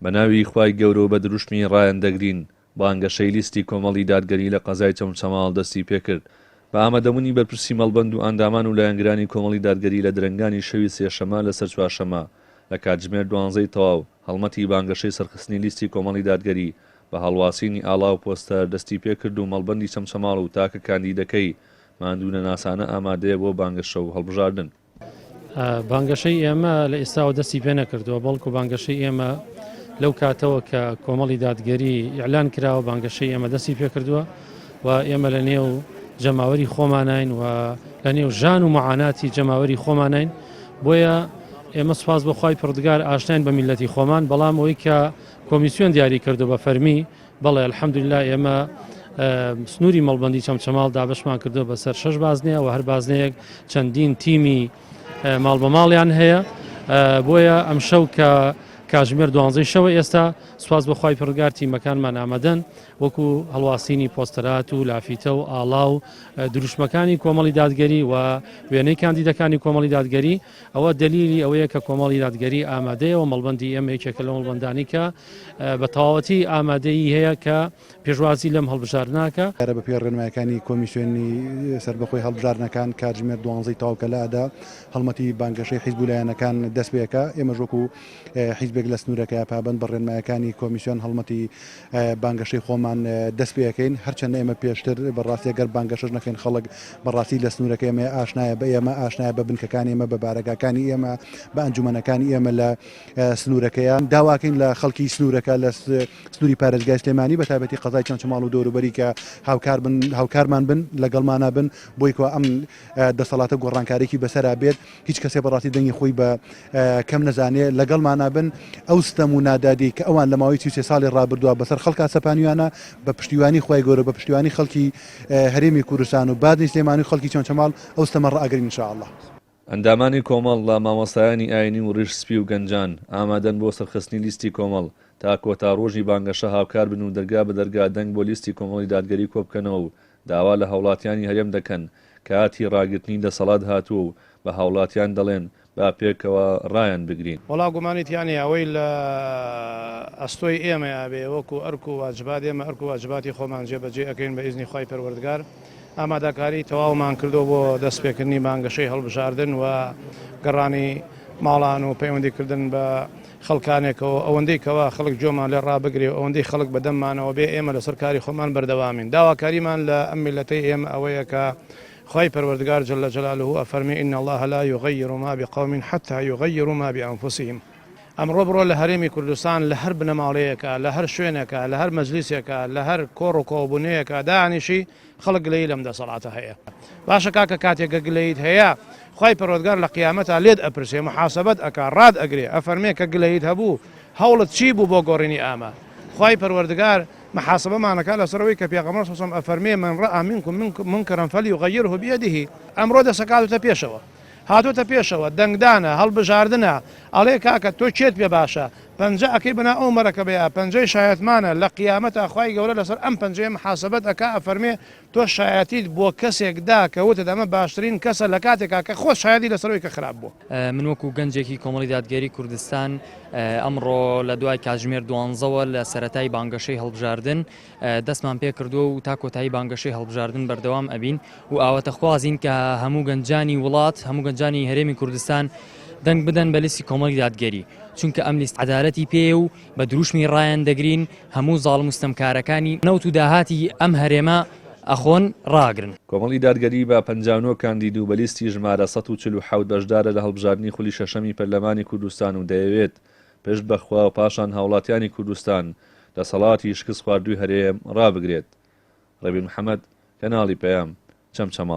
بەناوی خوای گەورە بە دروشمی ڕایان دەگرین بانگەشەی لیستی کۆمەڵی دادگەری لە قەزای چەمچەماڵ دەستی پێکرد بە ئامادەبوونی بەرپرسی مەڵبەند و ئەندامان و لایەنگرانی کۆمەڵی دادگەری لە درەنگانی شەوی سێشەمە لەسەر چوارشەمە لە کاتژمێر 12 تەواو هەڵمەتی بانگەشەی سەرخستنی لیستی کۆمەڵی دادگەری بە هەڵواسینی ئاڵا و پۆستەر دەستی پێکرد و مەڵبەندی چەمچەماڵ و تاکە کاندیدەکەی ماندوونە ناسانە ئامادەیە بۆ بانگەشە و هەڵبژاردن. بانگەشەی ئێمە لە ئێستاوە دەستی پێ نەکردووە بەڵکو بانگەشەی ئێمە لەو کاتەوە کە کۆمەڵی دادگەری ئیعلان کراوە بانگەشەی ئێمە دەستی پێ کردووە و ئێمە لە نێو جەماوەری خۆمانین و لە نێو ژان و معاناتی جەماوەری خۆمانین بۆیە ئێمە سوپاس بەخوای پردگار ئاشتین بە میلەتی خۆمان بەڵام ئەوەی کە کۆمیسیۆن دیاری کردو بە فەرمی بەڵێ الحەمدوللا ئێمە سنووری مەڵبەندی چەمچەماڵ دابشمان کردو بەسەر 6 بازنەیە و هەر بازنەیەک چەندین تیمی ماڵ بە ماڵیان هەیە بۆیە ئەم شەو کە کاتژمێر 12 شەوە ئێستا سوپاس بەخوای پردگار تیمەکانمان ئامادەن وەکو هەڵواسینی پۆستەرات و لافیتە و ئاڵا و دروشمەکانی کۆمەڵی دادگەری و وێنەی کاندیدەکانی کۆمەڵی دادگەری ئەوە دلیلی ئەوەیە کە کۆمەڵی دادگەری ئامادەیەوە مەڵبەندی ئێمە یەکێکە لە مەڵبەندانی کە بە تەواوەتی ئامادەیی هەیە کە پێشوازی لەم هەڵبژاردنەکە بە پێ ڕێنمایەکانی کۆمیسیۆنی سەربەخۆی هەڵبژاردنەکان کاتژمێر 12 تەواو کە لادا هەڵمەتی بانگەشەی حیزب و لایەنەکان دەست پێکە ئێمە ژۆکو حیزبێک لە سنوورەکە پابند بە ڕێنمایەکانی کۆمیسیۆن هەڵمەتی بانگەشەی خۆمان دەست پێەکەین هەرچەندە ئێمە پێشتر بەڕاستی ئەگەر بانگەشەش نەکەین خەڵک بەڕاستی لە سنوورەکە ئێمە ئاشنایە بە ئێمە ئاشنایە بە بنکەکانی ئێمە بە بارەگاکانی ئێمە بە ئەنجومەنەکانی ئێمە لە سنوورەکەیان داواکەین لە خەڵکی سنوورەکە لە سنووری پارێزگای سلێمانی بە تایبەتی قەزای چەمچەماڵ و دەوروبەری کە هاوکارمان بن لەگەڵمانە بن بۆی کە ئەم دەسەڵاتە گۆڕانکارێکی بەسەرا بێت هیچ کەسێ بەڕاستی دەنگی خۆی بە کەم نەزانێ لەگەڵمانە بن ئەو ستەم و نادادی کە ئەوان لە ماوەی 30 ساڵی ڕابردووە بەسەر خەڵکا سەپانیوانە بە پشتیوانی خوای گەورە بە پشتیوانی خەڵکی هەرێمی کوردستان و بادنی سلێمانی خەڵکی چەمچەماڵ ئەو ستەمە ڕائەگرین ئینشاءالله. ئەندامانی کۆمەڵ لە مامۆستایانی ئاینی و ڕیشسپی و گەنجان ئامادەن بۆ سەرخستنی لیستی کۆمەڵ تا کۆتا ڕۆژی بانگەشە هاوکار بن و دەرگا بە دەرگا دەنگ بۆ لیستی کۆمەڵی دادگەری کۆبکەنەوە و داوا لە هاوڵاتیانی هەرێم دەکەن کاتی ڕاگررتنی دەسەڵات هاتووە و بە هاوڵاتیان دەڵێن با پێکەوە ڕایان بگرین. وڵا گومانیتیانی ئەوەی لە ئەستۆی ئێمە ئابێ وەکو ئەرک و واجبات ئێمە ئەرک و واجباتی خۆمان جێبەجێ ئەەکەین بە ئیزنی خوای پەروەردگار ئامادەکاری تەواومان کردو بۆ دەستپێکردنی بانگەشەی هەڵبژاردن و گەڕانی ماڵان و پەیوەندیکردن بە خەڵکانێکەوە ئەوەندەی کەوا خەڵک جۆمان لێ ڕابگرێ و ئەوەندەی خەڵک بەدەممانەوە بێ ئێمە لەسەر کاری خۆمان بەردەوامین داواکاریمان لە ئەم میلەتەی ئێمە ئەوەیە کە خواهی پروردگار جل جلاله أفرمي إن الله لا يغير ما بقوم حتى يغيروا ما بأنفسهم. ئەمڕۆ بڕۆ لە هەرێمی کوردستان لە هەر بنەماڵەیەکە لە هەر شوێنێکە لە هەر مەجلیسێکە لە هەر کۆڕ و کۆبوونەیەکە دانیشی خەڵک گلەیی لەم دەسەڵاتە هەیە باشە کاکە کاتێکە گلەیت هەیە خی پەروەردگار لە قیامەتە لێت ئەپرسێ محاسبەت ئەکا ڕاد ئەگرێ ئەفەرمێ کە گلەیت هەبوو هەوڵت چی بوو بۆ گۆڕینی ئامە خی پەروەردگار محاسبة معنا كلا سروي كبيغمر صلى الله أفرمي من رأى منكم منكرا فليغيره بيده أمر ده سكاتو تبيشوا هاتو تبيشوا دنگدانا هەڵبژاردنە ئەڵێ کاکە تۆ چێت پێ باشە پەنجە ئەکەی بنا ئەومەرەکە بەیە پەنجەی شایەتمانە لە قیامەتە خوای گەورە لەسەر ئەم پەنجەیە محاسبەت ئەکا ئەفەرمێ تۆ شایەتیت بۆ کەسێکدا کە وتت ئەمە باشترین کەسە لە کاتێکا کە خۆ شایەتی لەسەرەوەی کە خراپ بوو. من وەکو گەنجێکی کۆمەڵی دادگەری کوردستان ئەمڕۆ لە دوای کاتژمێر 12ەوە لە سەرەتای بانگەشەی هەڵبژاردن دەستمان پێ کردووە و تا کۆتایی بانگەشەی هەڵبژاردن بەردەوام ئەبین و ئاواتەخوازین کە هەموو گەنجانی وڵات هەموو گەنجانی هەرێمی کوردستان دەنگ بدەن بە لیستی کۆمەڵی دادگەری چونکە ئەم لیست عەدالەتی پێ و بە دروشمی ڕایان دەگرین هەموو زاڵم و ستەمکارەکانی نەوت و داهاتی ئەم هەرێمە ئەخۆن ڕاگرن. کۆمەڵی دادگەری بە 59 کاندید و بە لیستی ژمارە 147 بەشدارە لە هەڵبژاردنی خولی شەشەمی پەرلەمانی کوردستان و دەیەوێت پشت بەخوا و پاشان هاوڵاتیانی کوردستان دەسەڵاتی شکست خواردووی هەرێم ڕابگرێت. ڕەبی محەممەد کەناڵی پەیام چەمچەماڵ.